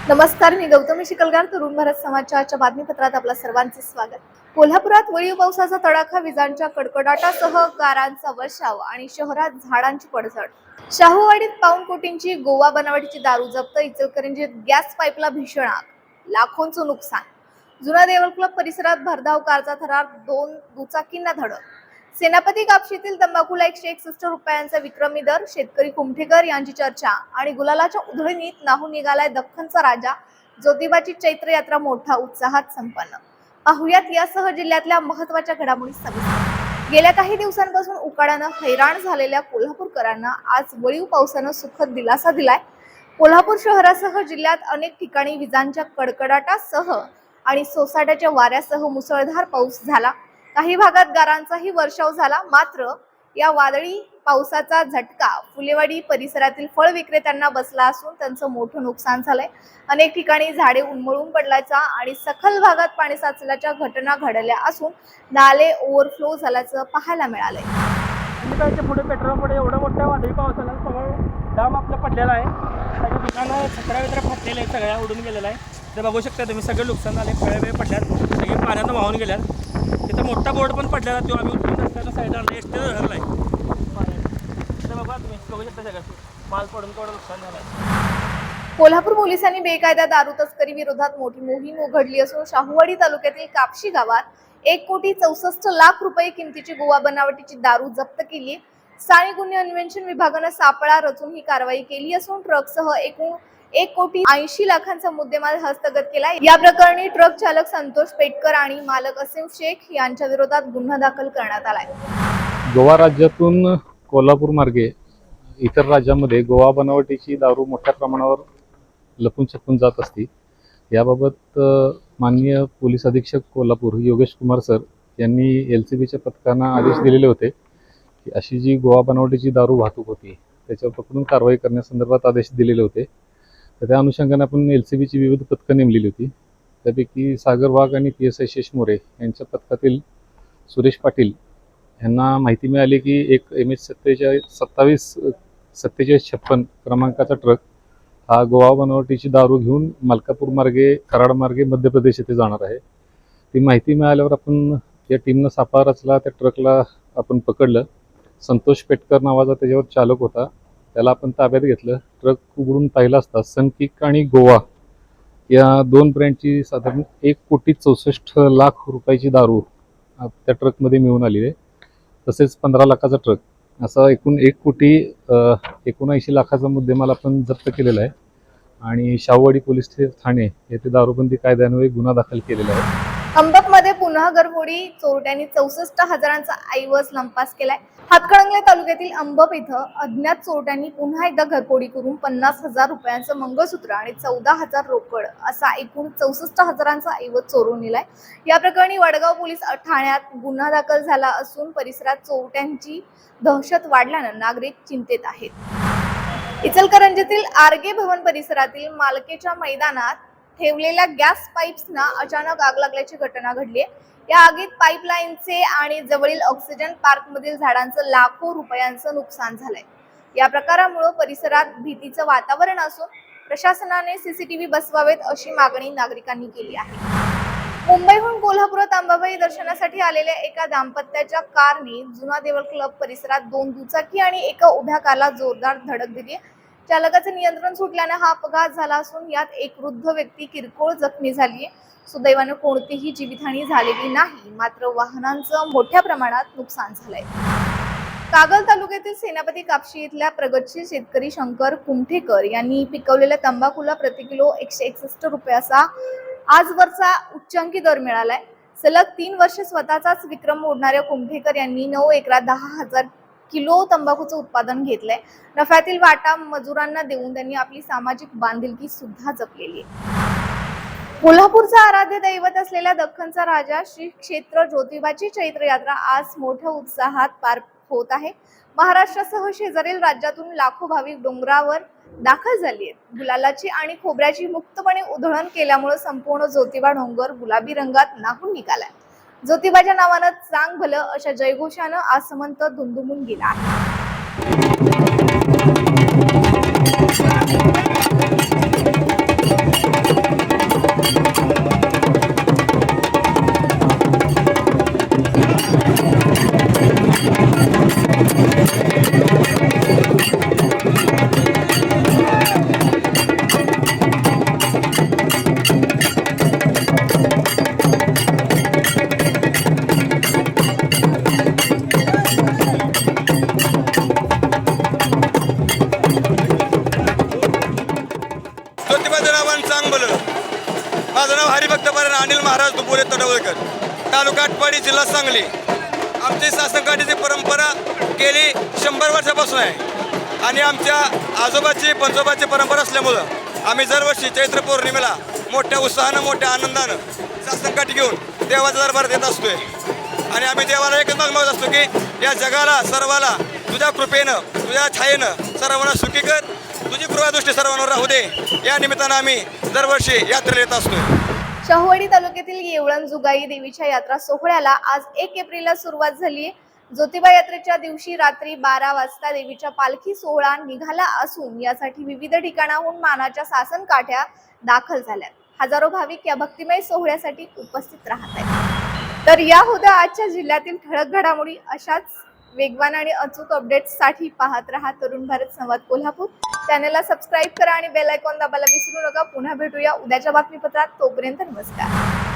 नमस्कार, मी गौतमी शिकलगार. तरुण भारत समाचारच्या बातमीपत्रात आपल्या सर्वांचे स्वागत. कोल्हापुरात वळीव पावसाचा तडाखा, विजांच्या कडकडाटासह गारांचा वर्षाव आणि शहरात झाडांची पडझड. शाहूवाडीत पाऊण कोटींची गोवा बनावटीची दारू जप्त. इचलकरंजीत गॅस पाईपला भीषण आग, लाखोंचं नुकसान. जुना देवळ क्लब परिसरात भरधाव कारचा थरार, 2 दुचाकींना धडक. सेनापती कापशीतील तंबाखूला 161 रुपयांचा विक्रमी दर. शेतकरी कुमठेकर यांची चर्चा आणि गुलालाच्या उधळणीत नाहून निघालाय दख्खनचा राजा. ज्योतिबाची चैत्र यात्रा मोठ्या उत्साहात संपन्न. पाहुयात यासह जिल्ह्यातल्या महत्त्वाच्या घडामोडी सविस्तर. गेल्या काही दिवसांपासून उकाड्यानं हैराण झालेल्या कोल्हापूरकरांना आज वळीव पावसानं सुखद दिलासा दिलाय. कोल्हापूर शहरासह जिल्ह्यात अनेक ठिकाणी विजांच्या कडकडाटासह आणि सोसाट्याच्या वाऱ्यासह मुसळधार पाऊस झाला. काही भागात गारांचाही वर्षाव झाला. मात्र या वादळी पावसाचा झटका फुलेवाडी परिसरातील फळ विक्रेत्यांना बसला असून त्यांचं मोठं नुकसान झालंय. अनेक ठिकाणी झाडे उन्मळून पडल्याचा आणि सखल भागात पाणी साचल्याच्या घटना घडल्या असून नाले ओव्हरफ्लो झाल्याचं पाहायला मिळालंय. पुढे पेट्रोल पुढे एवढं मोठ्या वादळी पावसाला सगळं डाम आपलं पडलेला आहे. सगळ्या दुकानं छत्र्या वगैरे फाटलेले आहेत, सगळ्या उडून गेलेला आहे. ते बघू शकता तुम्ही, सगळे नुकसान झाले, फळे वेळ पडल्यात, सगळे पाण्यानं वाहून गेल्यात. तिथं मोठा बोर्ड पण पडलेला, तो आम्ही उतरून रस्त्याच्या साईडला आणला, एसटी धरला आहे. ते बघा तुम्ही, बघू शकता सगळं माल पडून थोडं नुकसान झालं आहे. कोल्हापूर पोलिसांनी बेकायदा दारू तस्करी विरोधात मोठी मोहीम उघडली असून शाहूवाडी तालुक्यातील कापशी गावात 1,64,00,000 रुपये किमतीची गोवा बनावटीची दारू जप्त केली. स्थानिक गुन्हे अन्वेषण विभागानं सापळा रचून ही कारवाई केली असून ट्रकसह एकूण 1,80,00,000चा मुद्देमाल हस्तगत केला. या प्रकरणी ट्रक चालक संतोष पेटकर आणि मालक असीम शेख यांच्या विरोधात गुन्हा दाखल करण्यात आलाय. गोवा राज्यातून कोल्हापूर मार्गे इतर राज्यामध्ये गोवा बनावटीची दारू मोठ्या प्रमाणावर लपून छपून जात असते. याबाबत माननीय पोलीस अधीक्षक कोल्हापूर योगेश कुमार सर यांनी LCBच्या पथकांना आदेश दिलेले होते की अशी जी गोवा बनावटीची दारू वाहतूक होती त्याच्यावर पकडून कारवाई करण्यासंदर्भात आदेश दिलेले होते. तर त्या अनुषंगाने आपण LCBची विविध पथकं नेमलेली होती. त्यापैकी सागर वाघ आणि PSI शेष मोरे यांच्या पथकातील सुरेश पाटील यांना माहिती मिळाली की एक MH 2756 क्रमांकाचा ट्रक हा गोवा बनावटीची दारू घेऊन मलकापूर मार्गे कराड मार्गे मध्य प्रदेश येथे जाणार आहे. ती माहिती मिळाल्यावर आपण या टीमनं सापळा रचला. त्या ट्रकला आपण पकडलं. संतोष पेटकर नावाचा त्याच्यावर चालक होता, त्याला आपण ताब्यात घेतलं. ट्रक उघडून पाहिला असता सनकिक आणि गोवा या 2 ब्रँडची साधारण 1,64,00,000 रुपयाची दारू त्या ट्रकमध्ये मिळून आली आहे. तसेच 15 लाखाचा ट्रक, असा एकूण 1,79,00,000चा मुद्देमाल आपण जप्त केलेला आहे आणि शाहूवाडी पोलीस ठाणे येथे दारूबंदी कायद्यान्वये गुन्हा दाखल केलेला आहे. अंबकमध्ये पुन्हा घरफोडी, चोरट्यांनी 64,000चा ऐवज लंपास केलाय. हातकणंगले तालुक्यातील अंबप इथं अज्ञात चोरट्यांनी पुन्हा एकदा घरफोडी करून 50,000 रुपयांचं मंगळसूत्र आणि 14,000 रोकड असा एकूण 64,000चा ऐवज चोरून नेलाय. या प्रकरणी वडगाव पोलीस ठाण्यात गुन्हा दाखल झाला असून परिसरात चोरट्यांची दहशत वाढल्यानं नागरिक चिंतेत आहेत. इचलकरंजीतील आरगे भवन परिसरातील मालकेच्या मैदानात ठेवलेल्या गॅस पाईप्सना अचानक आग लागल्याची घटना घडली आहे. या आगीत पाईपलाईनचे आणि जवळील ऑक्सिजन पार्कमधील झाडांचं लाखो रुपयांचं नुकसान झालंय. या प्रकारामुळे परिसरात भीतीचं वातावरण असून प्रशासनाने CCTV बसवावेत अशी मागणी नागरिकांनी केली आहे. मुंबईहून कोल्हापुरात अंबाबाई दर्शनासाठी आलेल्या एका दाम्पत्याच्या कारने जुना देवळ क्लब परिसरात 2 दुचाकी आणि एका उभ्या कारला जोरदार धडक दिली. चालकाचे नियंत्रण सुटल्याने हा अपघात झाला असून यात एक वृद्ध व्यक्ती किरकोळ जखमी झाली आहे. सुदैवाने कोणतीही जीवितहानी झालेली नाही, मात्र वाहनांचं मोठ्या प्रमाणात नुकसान झालंय. कागल तालुक्यातील सेनापती कापशी इथल्या प्रगतशील शेतकरी शंकर कुमठेकर यांनी पिकवलेल्या तंबाखूला प्रति किलो 161 रुपयाचा आजवरचा उच्चांकी दर मिळालाय. सलग 3 वर्ष स्वतःचाच विक्रम मोडणाऱ्या कुमठेकर यांनी 9 एकरात 10,000 किलो तंबाखूचं उत्पादन घेतलंय. नफ्यातील वाटा मजुरांना देऊन त्यांनी आपली सामाजिक बांधिलकी सुद्धा जपलेली आहे. कोल्हापूरचा आराध्य दैवत असलेल्या दख्खनचा राजा श्री क्षेत्र ज्योतिबाची चैत्र यात्रा आज मोठ्या उत्साहात पार होत आहे. महाराष्ट्रासह शेजारील राज्यातून लाखो भाविक डोंगरावर दाखल झाली आहेत. गुलालाची आणि खोबऱ्याची मुक्तपणे उधळण केल्यामुळे संपूर्ण ज्योतिबा डोंगर गुलाबी रंगात नाहून निघालाय. ज्योतिबाच्या नावानं चांग भलं अशा जयघोषानं आसमंत दुमदुमून गेला आहे. नाव हरिभक्त परायण अनिल महाराज दुबोरे तडवळकर, तालुका आटपाडी, जिल्हा सांगली. आमची सासनकाठीची परंपरा गेली 100 वर्षापासून आहे आणि आमच्या आजोबाची पंजोबाची परंपरा असल्यामुळं आम्ही दरवर्षी चैत्र पौर्णिमेला मोठ्या उत्साहानं मोठ्या आनंदानं सासनकाठी घेऊन देवाच्या दरबारात येत असतोय. आणि आम्ही देवाला एकच मागत असतो की या जगाला सर्वाला तुझ्या कृपेनं तुझ्या छायेनं सर्वांना सुखी कर, तुझी कृपादृष्टी सर्वांवर राहू दे. या निमित्तानं आम्ही दरवर्षी यात्रेला येत असतोय. शाहूवाडी तालुक्यातील येवळण जुगाई देवीच्या यात्रा सोहळ्याला आज 1 एप्रिलला सुरुवात झाली. ज्योतिबा यात्रेच्या दिवशी रात्री 12 वाजता देवीच्या पालखी सोहळा निघाला असून यासाठी विविध ठिकाणाहून मानाच्या सासन काठ्या दाखल झाल्यात. हजारो भाविक या भक्तिमय सोहळ्यासाठी उपस्थित राहत आहेत. तर या होत्या आजच्या जिल्ह्यातील ठळक घडामोडी. अशाच वेगवान आणि अचूक अपडेट्ससाठी पाहत रहा तरुण भारत संवाद कोल्हापूर. चॅनलला सबस्क्राईब करा आणि बेल आयकॉन दाबायला विसरू नका. पुन्हा भेटूया उद्याच्या बातमीपत्रात. तोपर्यंत नमस्कार.